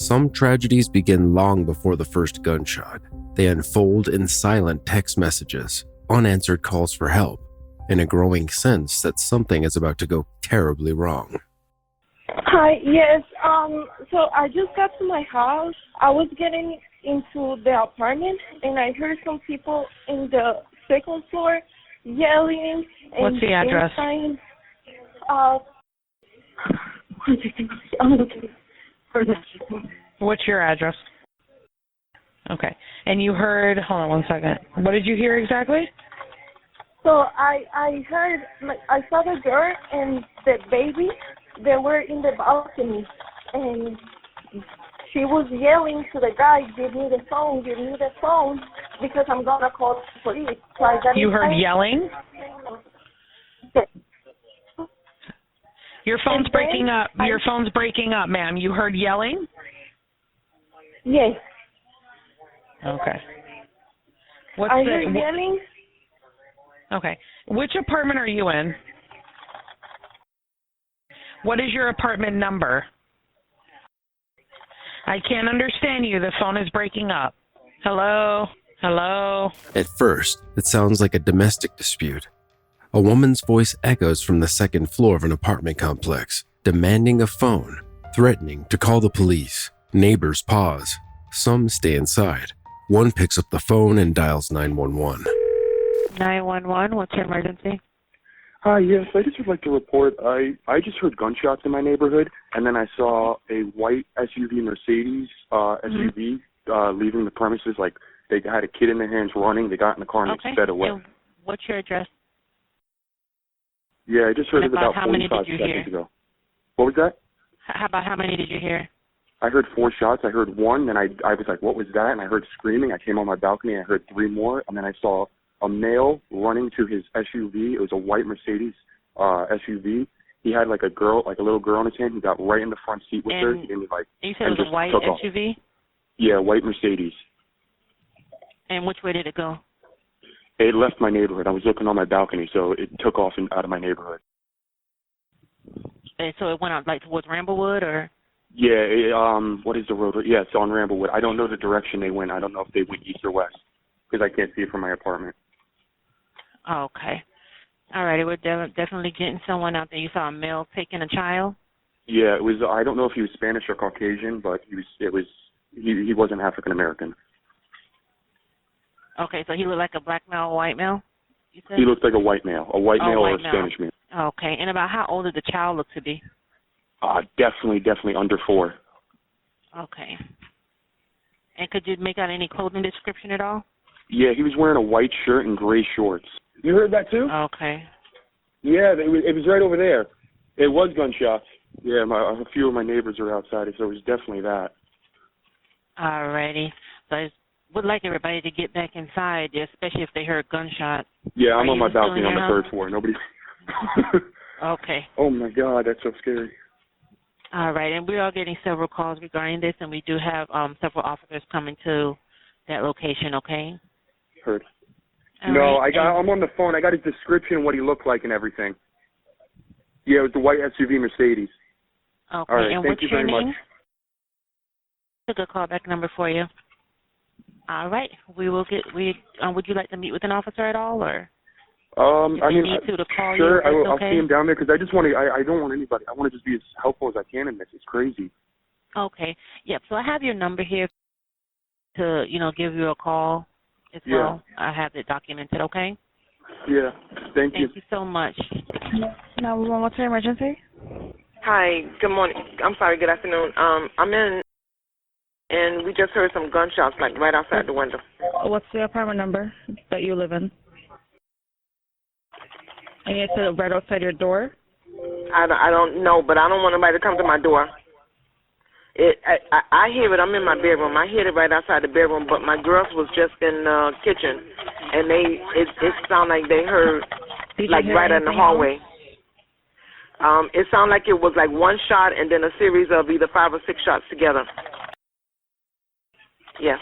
Some tragedies begin long before the first gunshot. They unfold in silent text messages, unanswered calls for help, and a growing sense that something is about to go terribly wrong. Hi, yes. So I just got to my house. I was getting into the apartment, and I heard some people in the second floor yelling. And what's the address? Saying, what's your address? Okay. And you heard, hold on one second. What did you hear exactly? So I heard, like, I saw the girl and the baby. They were in the balcony, and she was yelling to the guy, give me the phone, because I'm going to call the police. So you heard yelling? Yes. Your phone's breaking up. Your phone's breaking up, ma'am. You heard yelling? Yes. Okay. I heard yelling. Okay. Which apartment are you in? What is your apartment number? I can't understand you. The phone is breaking up. Hello? Hello? At first, it sounds like a domestic dispute. A woman's voice echoes from the second floor of an apartment complex, demanding a phone, threatening to call the police. Neighbors pause. Some stay inside. One picks up the phone and dials 911. 911, what's your emergency? Hi, yes, I just would like to report. I just heard gunshots in my neighborhood, and then I saw a white SUV Mercedes SUV leaving the premises. Like, they had a kid in their hands running. They got in the car and they sped away. And what's your address? Yeah, I just heard it about how many 45 did you seconds hear? ago. What was that? How many did you hear? I heard 4 shots. I heard one, then I was like, what was that? And I heard screaming. I came on my balcony, and I heard 3 more, and then I saw a male running to his SUV. It was a white Mercedes SUV. He had like a little girl in his hand. He got right in the front seat with her. And you said it was a white SUV? Yeah, white Mercedes. And which way did it go? It left my neighborhood. I was looking on my balcony, so it took off out of my neighborhood. And so it went out like towards Ramblewood, or? Yeah, what is the road? Yeah, it's on Ramblewood. I don't know the direction they went. I don't know if they went east or west because I can't see it from my apartment. Okay. All right. We're definitely getting someone out there. You saw a male taking a child? Yeah, it was. I don't know if he was Spanish or Caucasian, but he wasn't African American. Okay, so he looked like a black male or white male? You said? He looked like a white male or a Spanish male. Okay, and about how old did the child look to be? Definitely under 4. Okay. And could you make out any clothing description at all? Yeah, he was wearing a white shirt and gray shorts. You heard that too? Okay. Yeah, it was right over there. It was gunshots. Yeah, a few of my neighbors are outside, so it was definitely that. All righty. So I would like everybody to get back inside, especially if they heard gunshots. Yeah, I'm on my balcony on the 3rd floor. Nobody. Okay. Oh my God, that's so scary. All right, and we are getting several calls regarding this, and we do have several officers coming to that location. Okay. Heard. All no, right. I'm on the phone. I got his description, what he looked like, and everything. Yeah, it was the white SUV Mercedes. Okay. All right, and thank what's you your very name? much. A good callback number for you. All right. We will get. Would you like to meet with an officer at all, or? I mean, need to call sure. you, I'll see him down there because I just want to. I don't want anybody. I want to just be as helpful as I can in this. It's crazy. Okay. Yep. So I have your number here to give you a call as well. I have it documented. Okay. Yeah. Thank you. Thank you so much. Now, what's your emergency? Hi. Good morning. I'm sorry. Good afternoon. I'm in, and we just heard some gunshots like right outside the window. What's the apartment number that you live in? And you said right outside your door? I don't know, but I don't want nobody to come to my door. I hear it. I'm in my bedroom. I hear it right outside the bedroom, but my girls was just in the kitchen, and it sounded like they heard like right in the hallway. It sounded like it was like one shot and then a series of either 5 or 6 shots together. Yes.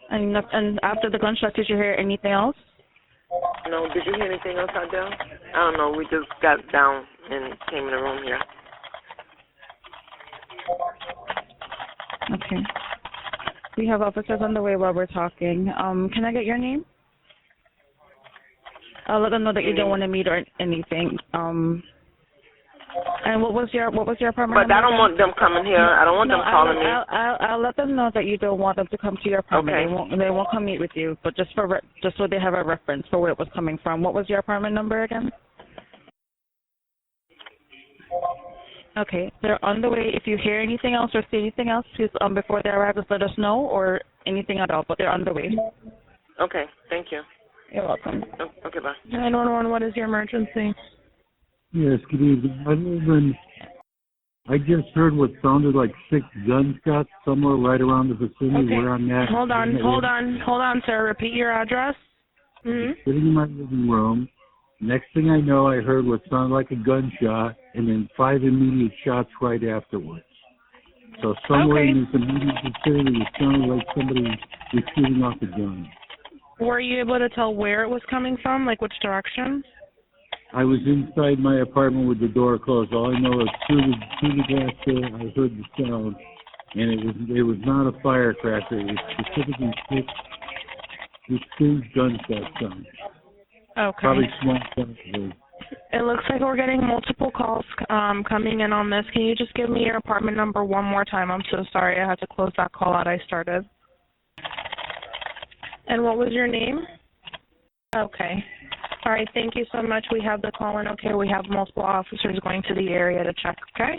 And after the gunshot, did you hear anything else? No. Did you hear anything else out there? I don't know. We just got down and came in the room here. Okay. We have officers on the way while we're talking. Can I get your name? I'll let them know that you don't want to meet or anything. And what was your apartment But number? I don't want them coming here. I don't want them calling me. I'll let them know that you don't want them to come to your apartment. Okay. They won't come meet with you, but just so they have a reference for where it was coming from. What was your apartment number again? Okay, they're on the way. If you hear anything else or see anything else, please before they arrive, just let us know or anything at all. But they're on the way. Okay, thank you. You're welcome. Okay, bye. 911, what is your emergency? Yes, good evening. I just heard what sounded like 6 gunshots somewhere right around the vicinity where I'm at. Hold on, sir. Repeat your address. Sitting in my living room. Next thing I know, I heard what sounded like a gunshot, and then 5 immediate shots right afterwards. So somewhere in this immediate vicinity, it sounded like somebody was shooting off a gun. Were you able to tell where it was coming from, like which direction? I was inside my apartment with the door closed. All I know is through the glass door, I heard the sound, and it was not a firecracker. It was specifically 6 gunshot sounds. Okay. Probably small sounds. It looks like we're getting multiple calls coming in on this. Can you just give me your apartment number one more time? I'm so sorry. I had to close that call out I started. And what was your name? Okay. All right. Thank you so much. We have the call in. Okay. We have multiple officers going to the area to check. Okay.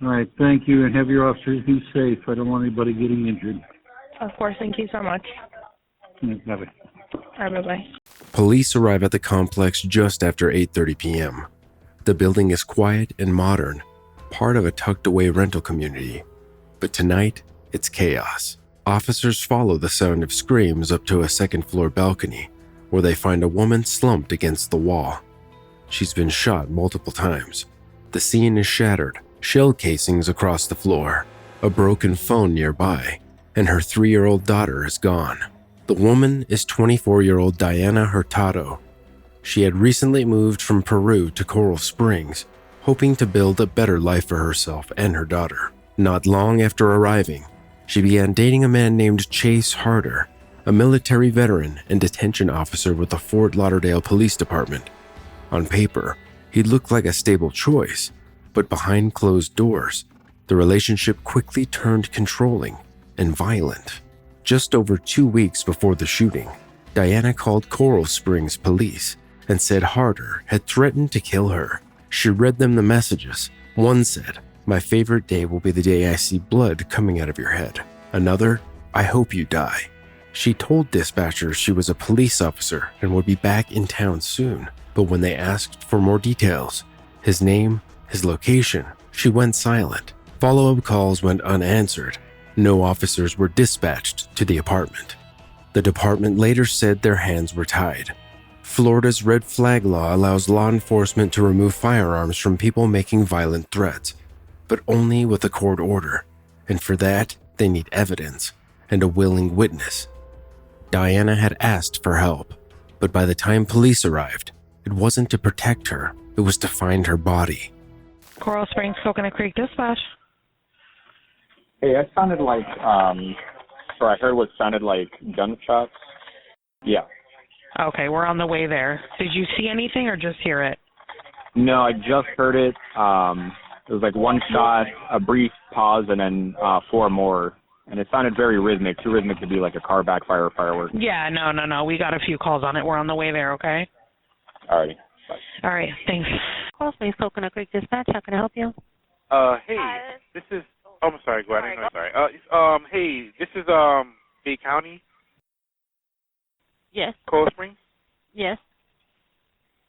All right. Thank you, and have your officers be safe. I don't want anybody getting injured. Of course. Thank you so much. Bye-bye. All right. Bye-bye. Police arrive at the complex just after 8:30 p.m. The building is quiet and modern, part of a tucked-away rental community. But tonight, it's chaos. Officers follow the sound of screams up to a second-floor balcony, where they find a woman slumped against the wall. She's been shot multiple times. The scene is shattered, shell casings across the floor, a broken phone nearby, and her 3-year-old daughter is gone. The woman is 24-year-old Diana Hurtado. She had recently moved from Peru to Coral Springs, hoping to build a better life for herself and her daughter. Not long after arriving, she began dating a man named Chase Harder, a military veteran and detention officer with the Fort Lauderdale Police Department. On paper, he looked like a stable choice, but behind closed doors, the relationship quickly turned controlling and violent. Just over 2 weeks before the shooting, Diana called Coral Springs police and said Harder had threatened to kill her. She read them the messages. One said, "My favorite day will be the day I see blood coming out of your head." Another, "I hope you die." She told dispatchers she was a police officer and would be back in town soon, but when they asked for more details, his name, his location, she went silent. Follow-up calls went unanswered. No officers were dispatched to the apartment. The department later said their hands were tied. Florida's red flag law allows law enforcement to remove firearms from people making violent threats, but only with a court order, and for that, they need evidence and a willing witness. Diana had asked for help, but by the time police arrived, it wasn't to protect her, it was to find her body. Coral Springs, Coconut Creek Dispatch. Hey, that sounded like, I heard what sounded like gunshots. Yeah. Okay, we're on the way there. Did you see anything or just hear it? No, I just heard it. It was like one shot, a brief pause, and then 4 more. And it sounded very rhythmic, too rhythmic to be like a car backfire or firework. Yeah, no. We got a few calls on it. We're on the way there, okay? All righty. Bye. All right, thanks. Coral Springs, Coconut Creek Dispatch. How can I help you? Hey, this is... Oh, I'm sorry, go ahead. I'm sorry. Hey, this is, Bay County? Yes. Coral Springs? Yes.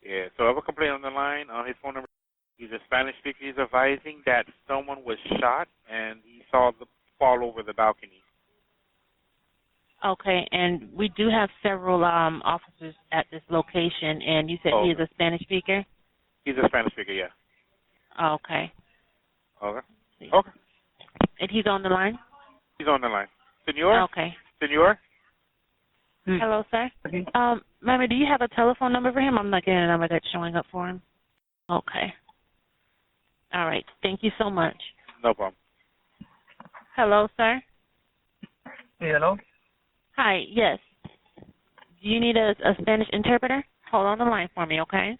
Yeah, so I have a complaint on the line. His phone number, he's a Spanish speaker. He's advising that someone was shot and he saw the fall over the balcony. Okay, and we do have several officers at this location, and you said he is a Spanish speaker? He's a Spanish speaker, yeah. Okay. Okay. And he's on the line? He's on the line. Senor? Okay. Senor? Hello, sir. Ma'am, do you have a telephone number for him? I'm not getting a number that's showing up for him. Okay. All right. Thank you so much. No problem. Hello, sir. Hello? Hi, yes. Do you need a Spanish interpreter? Hold on the line for me, okay?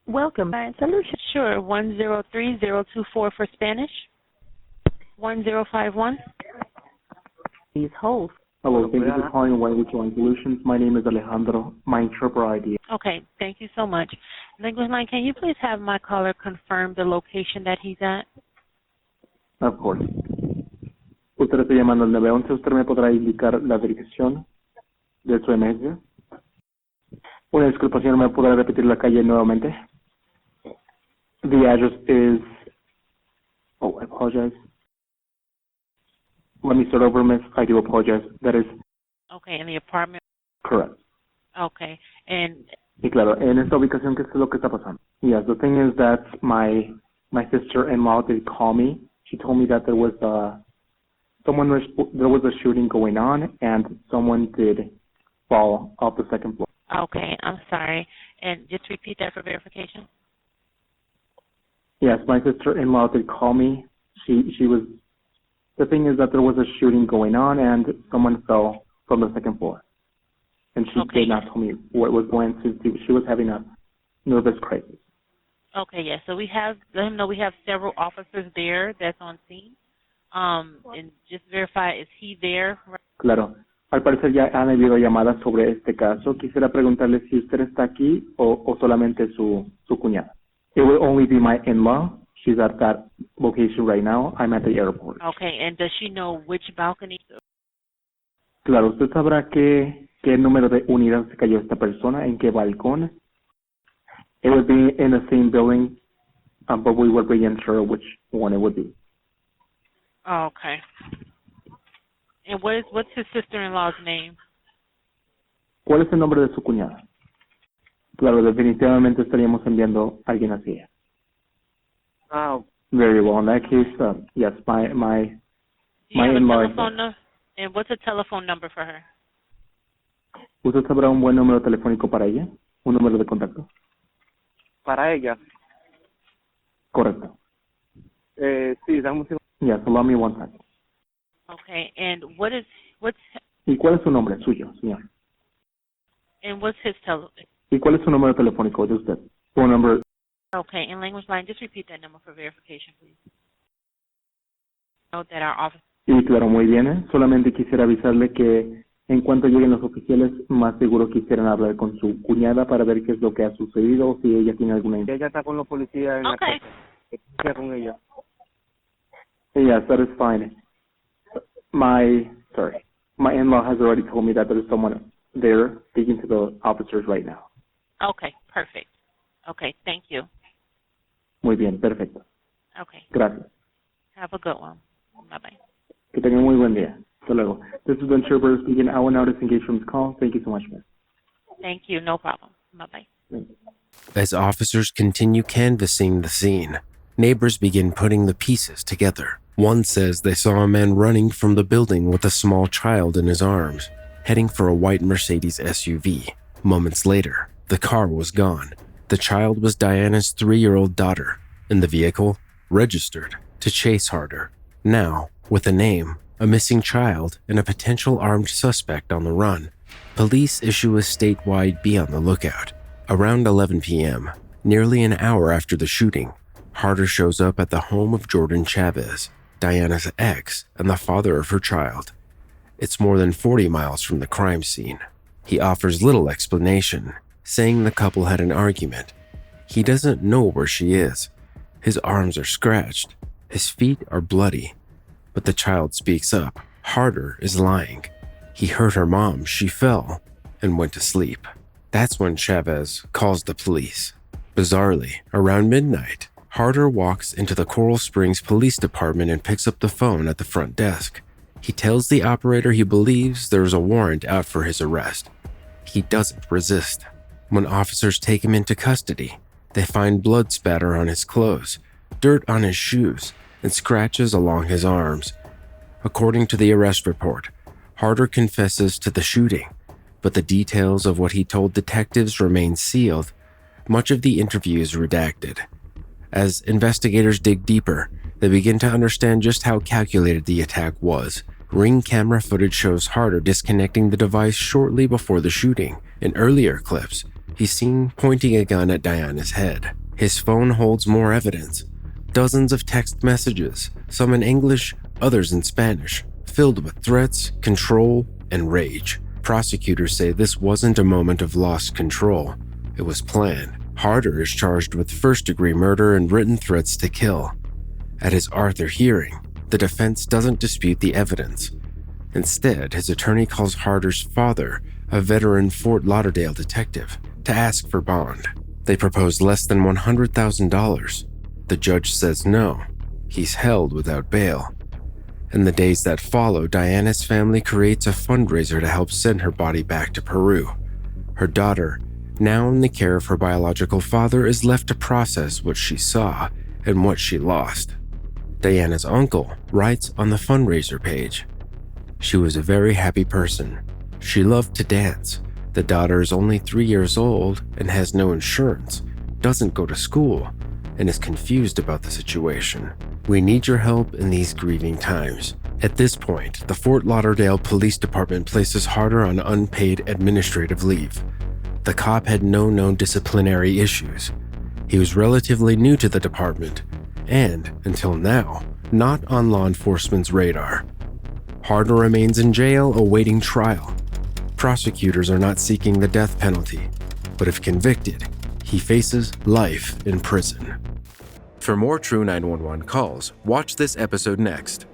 Welcome. Solution. Sure, 103024 for Spanish. 1051. Please hold. Hello, thank you for calling Language Line Solutions. My name is Alejandro. My interpreter ID. Okay, thank you so much. Language line, can you please have my caller confirm the location that he's at? Of course. Usted está llamando al 911. ¿Usted me podrá indicar la dirección de su emergencia? Una disculpa, señor. ¿Me podrá repetir la calle nuevamente? The address is... Oh, I apologize. Let me start over, miss. I do apologize. That is... Okay, in the apartment? Correct. Okay, and... Y claro, en esta ubicación, ¿qué es lo que está pasando? Yes, the thing is that my sister-in-law did call me. She told me that there was a shooting going on and someone did fall off the second floor. Okay, I'm sorry. And just repeat that for verification? Yes, my sister-in-law did call me. She was... The thing is that there was a shooting going on and someone fell from the second floor. And she did not tell me what was going to do. She was having a nervous crisis. Okay, yes. So let him know we have several officers there that's on scene. And just verify, is he there? Claro. Al parecer ya han habido llamadas sobre este caso. Quisiera preguntarle si usted está aquí o solamente su cuñada. It will only be my in-law. She's at that location right now. I'm at the airport. Okay, and does she know which balcony? Claro, ¿usted sabrá qué número de unidad se cayó esta persona? ¿En qué balcón? It would be in the same building, but we would be unsure which one it would be. Oh, okay. And what's his sister-in-law's name? ¿Cuál es el nombre de su cuñada? Claro, definitivamente estaríamos enviando a alguien así. Oh. Very well. In that case, yes, my in-law. And what's a telephone number for her? ¿Usted sabrá un buen número telefónico para ella? ¿Un número de contacto? Para ella. Correcto. Sí, dame un segundo. Yes, allow me one second. Okay, and what's... ¿Y cuál es su nombre suyo, señor? And what's his ¿Y cuál es su número telefónico de usted? Phone number. Okay, in language line, just repeat that number for verification, please. Note that our office... Y claro, muy bien. Solamente quisiera avisarle que en cuanto lleguen los oficiales, más seguro quisieran hablar con su cuñada para ver qué es lo que ha sucedido o si ella tiene alguna... Ella está con los policías en la casa. Está con ella. Yes, that is fine. My in-law has already told me that there is someone there speaking to the officers right now. Okay, perfect. Okay, thank you. Muy bien, perfecto. Okay. Gracias. Have a good one. Bye-bye. Que tengan muy buen día. Hasta luego. This is Ben Sherber speaking. I will now disengage from this call. Thank you so much, man. Thank you. No problem. Bye-bye. As officers continue canvassing the scene, neighbors begin putting the pieces together. One says they saw a man running from the building with a small child in his arms, heading for a white Mercedes SUV. Moments later, the car was gone. The child was Diana's 3-year-old daughter, and the vehicle registered to Chase Harder. Now, with a name, a missing child, and a potential armed suspect on the run, police issue a statewide be on the lookout. Around 11 p.m., nearly an hour after the shooting, Harder shows up at the home of Jordan Chavez, Diana's ex and the father of her child. It's more than 40 miles from the crime scene. He offers little explanation, saying the couple had an argument. He doesn't know where she is. His arms are scratched. His feet are bloody. But the child speaks up. Harder is lying. He hurt her mom. She fell and went to sleep. That's when Chavez calls the police. Bizarrely, around midnight, Harder walks into the Coral Springs Police Department and picks up the phone at the front desk. He tells the operator he believes there's a warrant out for his arrest. He doesn't resist. When officers take him into custody, they find blood spatter on his clothes, dirt on his shoes, and scratches along his arms. According to the arrest report, Harder confesses to the shooting, but the details of what he told detectives remain sealed. Much of the interview is redacted. As investigators dig deeper, they begin to understand just how calculated the attack was. Ring camera footage shows Harder disconnecting the device shortly before the shooting. In earlier clips, he's seen pointing a gun at Diana's head. His phone holds more evidence. Dozens of text messages, some in English, others in Spanish, filled with threats, control, and rage. Prosecutors say this wasn't a moment of lost control. It was planned. Harder is charged with first-degree murder and written threats to kill. At his Arthur hearing, the defense doesn't dispute the evidence. Instead, his attorney calls Harder's father, a veteran Fort Lauderdale detective, to ask for bond. They propose less than $100,000. The judge says no. He's held without bail. In the days that follow, Diana's family creates a fundraiser to help send her body back to Peru. Her daughter, now in the care of her biological father, is left to process what she saw and what she lost. Diana's uncle writes on the fundraiser page, "She was a very happy person. She loved to dance. The daughter is only 3 years old and has no insurance, doesn't go to school, and is confused about the situation. We need your help in these grieving times." At this point, the Fort Lauderdale Police Department places Harder on unpaid administrative leave. The cop had no known disciplinary issues. He was relatively new to the department and, until now, not on law enforcement's radar. Harder remains in jail awaiting trial. Prosecutors are not seeking the death penalty, but if convicted, he faces life in prison. For more True 911 calls, watch this episode next.